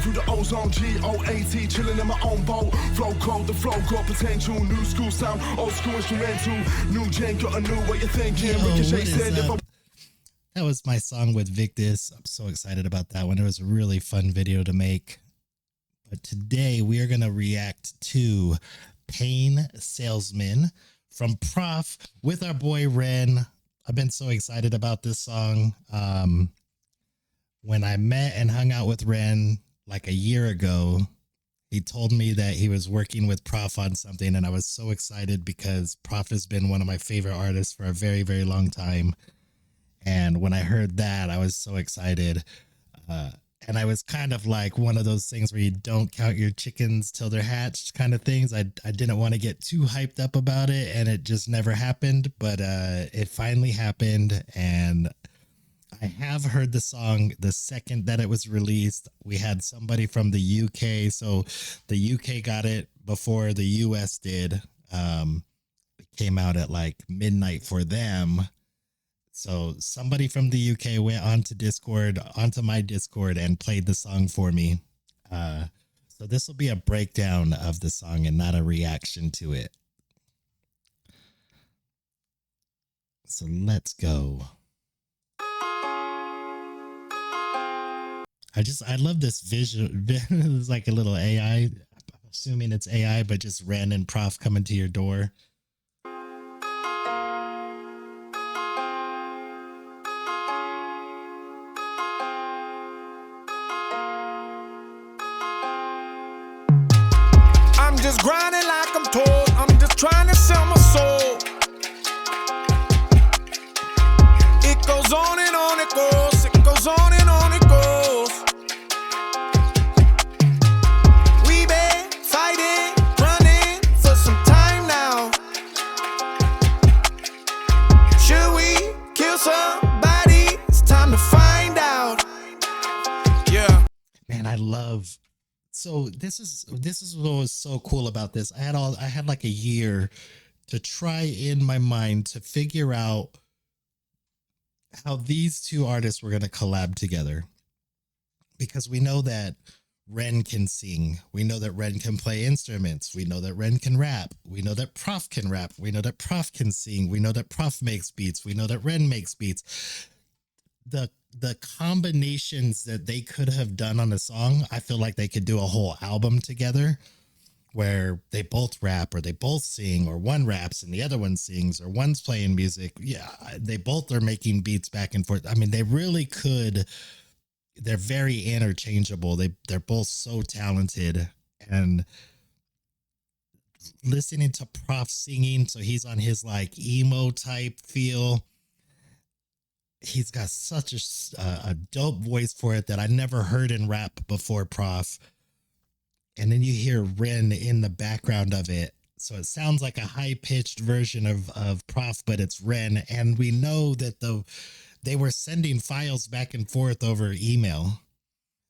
through the ozone, G-O-A-T, chilling in my own boat. Flow cold, the flow got potential. New school sound, old school instrumental. New gen, got a new way of thinking. RikaShae said if I... That was my song with Victus. I'm so excited about that one. It was a really fun video to make. But today we are going to react to Pain Salesman from Prof with our boy Ren. I've been so excited about this song. When I met and hung out with Ren like a year ago, he told me that he was working with Prof on something, and I was so excited because Prof has been one of my favorite artists for a very, very long time. And when I heard that, I was so excited. And I was kind of like one of those things where you don't count your chickens till they're hatched kind of things. I didn't want to get too hyped up about it, and it just never happened. But it finally happened, and I have heard the song the second that it was released. We had somebody from the UK. So the UK got it before the US did. It came out at like midnight for them. So somebody from the UK went onto my Discord and played the song for me. So this will be a breakdown of the song and not a reaction to it. So let's go. I love this vision. It's like a little AI. I'm assuming it's AI, but just Ren and Prof coming to your door. I'm just grinding like I'm told. I'm just trying to sell my soul. It goes on and on it goes. It goes on and on it goes. We been fighting, running for some time now. Should we kill somebody? It's time to find out. Yeah. Man, I love. So this is what was so cool about this. I had like a year to try in my mind to figure out how these two artists were going to collab together, because we know that Ren can sing. We know that Ren can play instruments. We know that Ren can rap. We know that Prof can rap. We know that Prof can sing. We know that Prof makes beats. We know that Ren makes beats. The combinations that they could have done on a song, I feel like they could do a whole album together where they both rap or they both sing, or one raps and the other one sings, or one's playing music. Yeah, they both are making beats back and forth. I mean, they really could. They're very interchangeable. They're both so talented. And listening to Prof singing, so he's on his like emo type feel. He's got such a dope voice for it that I never heard in rap before Prof. And then you hear Ren in the background of it. So it sounds like a high-pitched version of Prof, but it's Ren. And we know that they were sending files back and forth over email.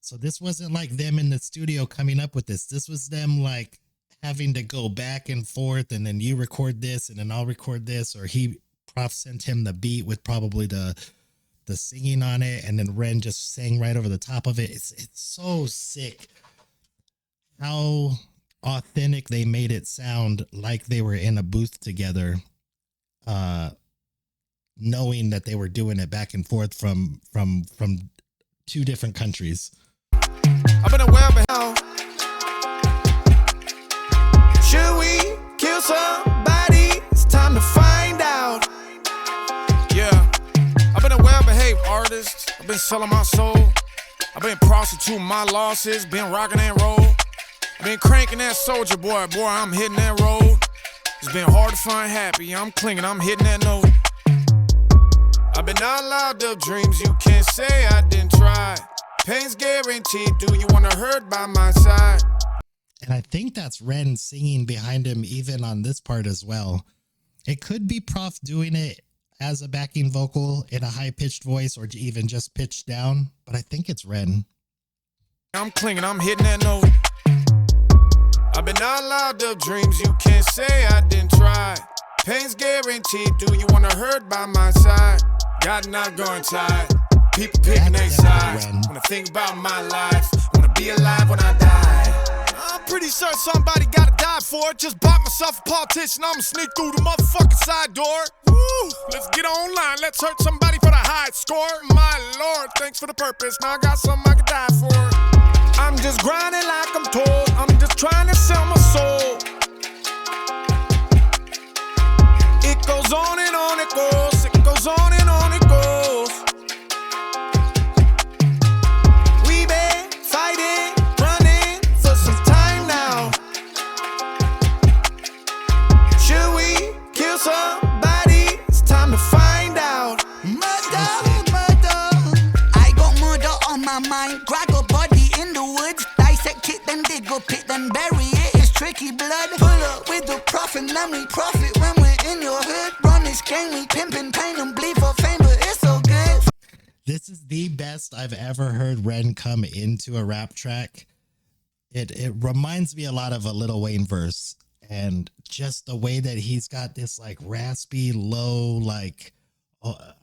So this wasn't like them in the studio coming up with this. This was them like having to go back and forth, and then you record this and then I'll record this, or Prof sent him the beat with probably the singing on it, and then Ren just sang right over the top of it. It's so sick how authentic they made it sound, like they were in a booth together, knowing that they were doing it back and forth from two different countries. I've been aware of how. Should we kill somebody? It's time to find out. Yeah. I've been a well-behaved artist. I've been selling my soul. I've been prostituting my losses. Been rocking and roll. I've been cranking that soldier boy. Boy, I'm hitting that road. It's been hard to find happy. I'm clinging. I'm hitting that note. I've been out loud of dreams. You can't say I didn't try. Pain's guaranteed. Do you want to hurt by my side? And I think that's Ren singing behind him even on this part as well. It could be Prof doing it as a backing vocal in a high-pitched voice, or even just pitched down, but I think it's Ren. I'm clinging, I'm hitting that note. I've been out loud of dreams, you can't say I didn't try. Pain's guaranteed, do you want to hurt by my side? God not going tired, people picking their sides. When I think about my life, when I be alive when I die. I'm pretty sure somebody gotta die for it. Just bought myself a politician, I'ma sneak through the motherfucking side door. Woo! Let's get online, let's hurt somebody for the high score. My lord, thanks for the purpose, now I got something I can die for. I'm just grinding like I'm told, I'm just trying to sell my soul. It goes on and on it goes, it goes on and on it goes. We been fighting, running for some time now. Should we kill somebody? It's time to find out. Murder, murder. I got murder on my mind. Grab a body in the woods, dissect it, then dig up it, then bury it. It's tricky blood. Pull up with the Prof and then we profit when we're in your hood. Run this game, we pimpin' pain and bleed for fame, but it's so good. This is the best I've ever heard Ren come into a rap track. It reminds me a lot of a Lil Wayne verse, and just the way that he's got this like raspy, low, like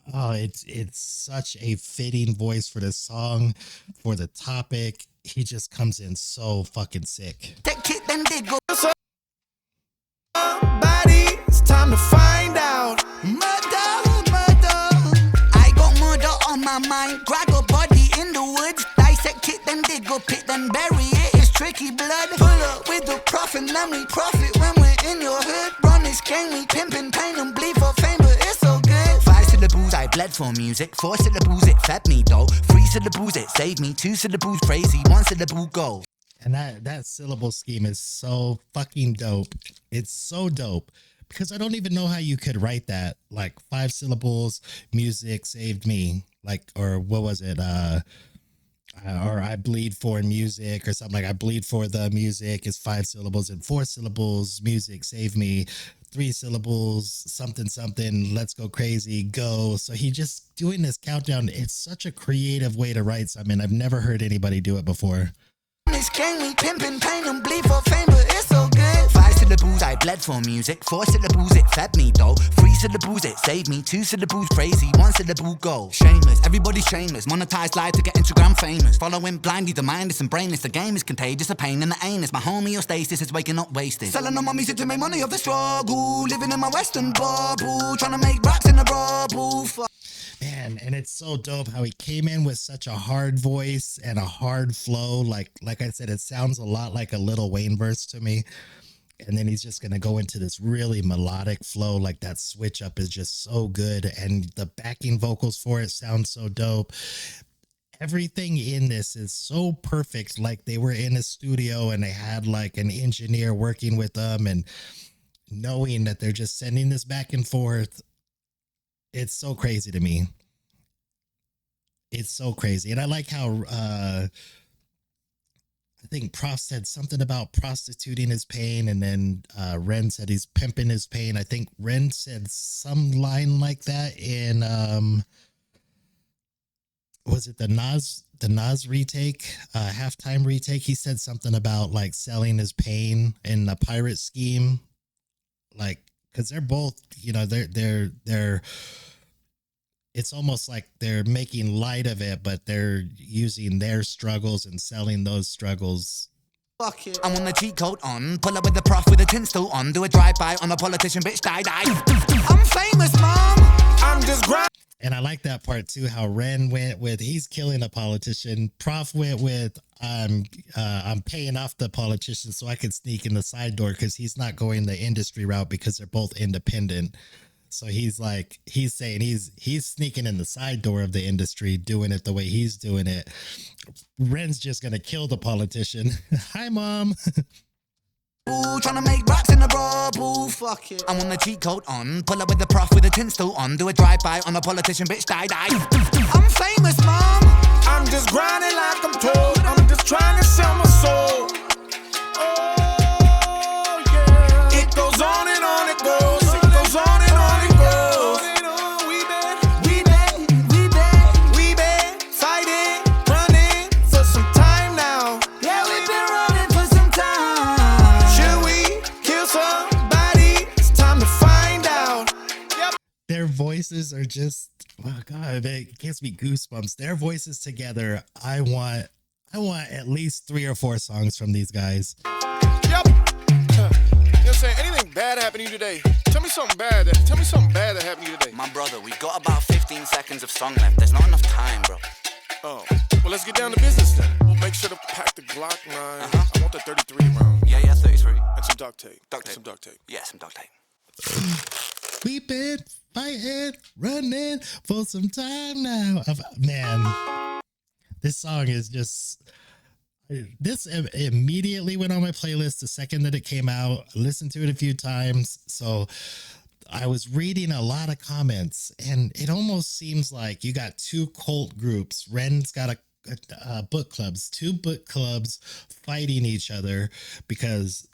it's such a fitting voice for this song, for the topic. He just comes in so fucking sick. Take it, then dig up. Somebody, it's time to find out. Murder, murder. I got murder on my mind. Grab a body in the woods, dissect it, then dig up it, then bury it. It's tricky blood. Pull up with the Prof and then we profit when we're in your hood. Run this game, we pimpin' pain and bleed for fame, but it's so good. 5 syllables, I bled for music. 4 syllables, it fed me though. 3 syllables, it saved me. 2 syllables, crazy. 1 syllable, go. And that syllable scheme is so fucking dope. It's so dope because I don't even know how you could write that. Like 5 syllables, music saved me. Like, or what was it? Or I bleed for music or something. Like I bleed for the music is 5 syllables, and 4 syllables, music save me. 3 syllables, something, something, let's go crazy, go. So he just doing this countdown. It's such a creative way to write something. I've never heard anybody do it before. This game, we pimpin' pain and bleed for fame, but it's so good. 5 syllables, I bled for music. 4 syllables, it fed me though. 3 syllables, it saved me. 2 syllables, crazy. 1 syllable, go. Shameless, everybody's shameless. Monetized live to get Instagram famous. Following blindly, the mindless and brainless. The game is contagious, a pain in the anus. My homeostasis is waking up wasted. Selling on my music to make money off the struggle. Living in my western bubble. Trying to make racks in the rubble. Man, and it's so dope how he came in with such a hard voice and a hard flow. Like I said, it sounds a lot like a Lil Wayne verse to me. And then he's just going to go into this really melodic flow. Like that switch up is just so good. And the backing vocals for it sound so dope. Everything in this is so perfect. Like they were in a studio and they had like an engineer working with them, and knowing that they're just sending this back and forth. It's so crazy to me. It's so crazy. And I like how I think Prof said something about prostituting his pain, and then Ren said he's pimping his pain. I think Ren said some line like that in was it the Nas retake, halftime retake? He said something about like selling his pain in the pirate scheme. Like, because they're both, you know, they're it's almost like they're making light of it, but they're using their struggles and selling those struggles. Fuck it. I'm on the cheat code on. Pull up with the Prof with a tin still on. Do a drive-by on a politician, bitch, die. I'm famous, mom. I'm just grinding. And I like that part too, how Ren went with he's killing a politician. Prof went with I'm paying off the politician so I can sneak in the side door, because he's not going the industry route because they're both independent. So he's like, he's saying he's sneaking in the side door of the industry, doing it the way he's doing it. Ren's just gonna kill the politician. Hi, mom. Ooh, trying to make racks in the rubble. Fuck it. I'm on the cheat code on. Pull up with the Prof with a tin still on. Do a drive-by on a politician, bitch, die. I'm famous, mom. I'm just grinding like I'm told. I'm just trying to sell my soul. Oh, yeah. It goes on and on it goes. It goes on and on it goes. We been fighting, running for some time now. Yeah, we've been running for some time. Should we kill somebody? It's time to find out. Yep. Their voices are just, oh God, it gives me goosebumps. Their voices together, I want I want at least 3 or 4 songs from these guys. Yep. You know what I'm saying? Anything bad happened to you today? Tell me something bad that happened to you today. My brother, we got about 15 seconds of song left. There's not enough time, bro. Oh, well, let's get down to business then. We'll make sure to pack the Glock 9. I want the 33 round. Yeah, 33. And some duct tape. Some duct tape. Yeah, some duct tape. We've been fighting, running for some time now. Man, this song is just... This immediately went on my playlist the second that it came out. I listened to it a few times. So I was reading a lot of comments, and it almost seems like you got 2 cult groups. Ren's got a book clubs, 2 book clubs fighting each other because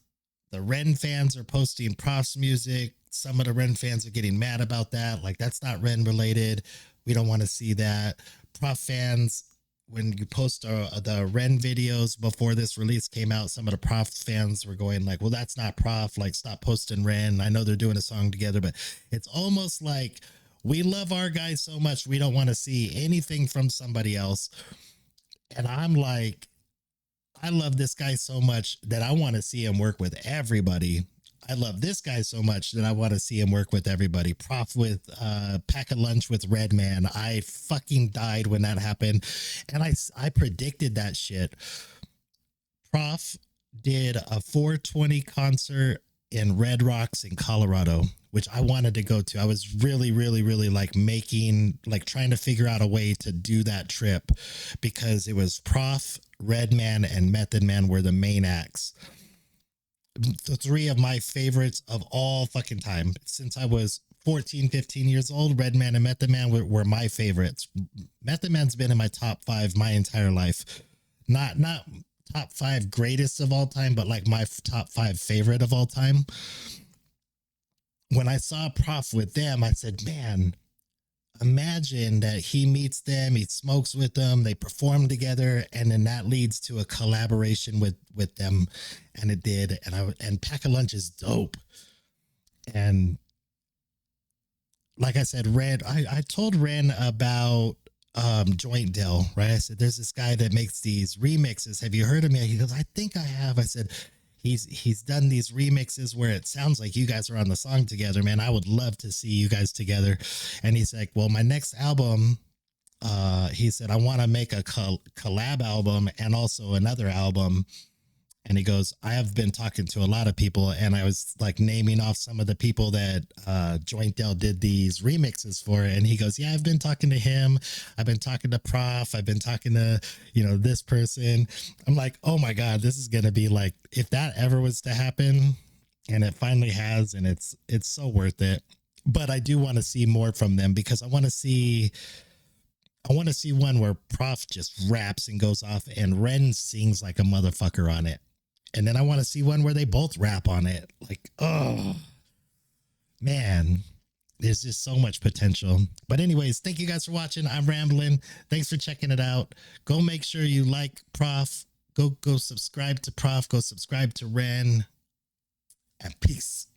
the Ren fans are posting Prof's music. Some of the Ren fans are getting mad about that. Like, that's not Ren related. We don't want to see that. Prof fans, when you post the Ren videos before this release came out, some of the Prof fans were going like, well, that's not Prof. Like, stop posting Ren. I know they're doing a song together, but it's almost like we love our guy so much we don't want to see anything from somebody else. And I'm like, I love this guy so much that I want to see him work with everybody. I love this guy so much that I want to see him work with everybody. Prof with Pack a Lunch with Redman. I fucking died when that happened. And I predicted that shit. Prof did a 420 concert in Red Rocks in Colorado, which I wanted to go to. I was really, really, really like trying to figure out a way to do that trip because it was Prof, Redman, and Method Man were the main acts. The 3 of my favorites of all fucking time. Since I was 14, 15 years old, Redman and Method Man were my favorites. Method Man's been in my top 5 my entire life. Not top 5 greatest of all time, but like my top 5 favorite of all time. When I saw Prof with them, I said, man, imagine that he meets them, he smokes with them, they perform together, and then that leads to a collaboration with them. And it did. And Pack a Lunch is dope. And like I said, Ren, I told Ren about Joint Dell, right? I said, there's this guy that makes these remixes. Have you heard of me? He goes, I think I have. I said, he's done these remixes where it sounds like you guys are on the song together, man. I would love to see you guys together. And he's like, well, my next album, he said, I want to make a collab album and also another album. And he goes, I have been talking to a lot of people, and I was like naming off some of the people that Joint Dell did these remixes for. And he goes, yeah, I've been talking to him. I've been talking to Prof. I've been talking to, this person. I'm like, oh my God, this is going to be like, if that ever was to happen, and it finally has, and it's so worth it. But I do want to see more from them because I want to see one where Prof just raps and goes off and Ren sings like a motherfucker on it. And then I want to see one where they both rap on it. Like, oh, man, there's just so much potential. But anyways, thank you guys for watching. I'm rambling. Thanks for checking it out. Go make sure you like Prof. Go subscribe to Prof. Go subscribe to Ren. And peace.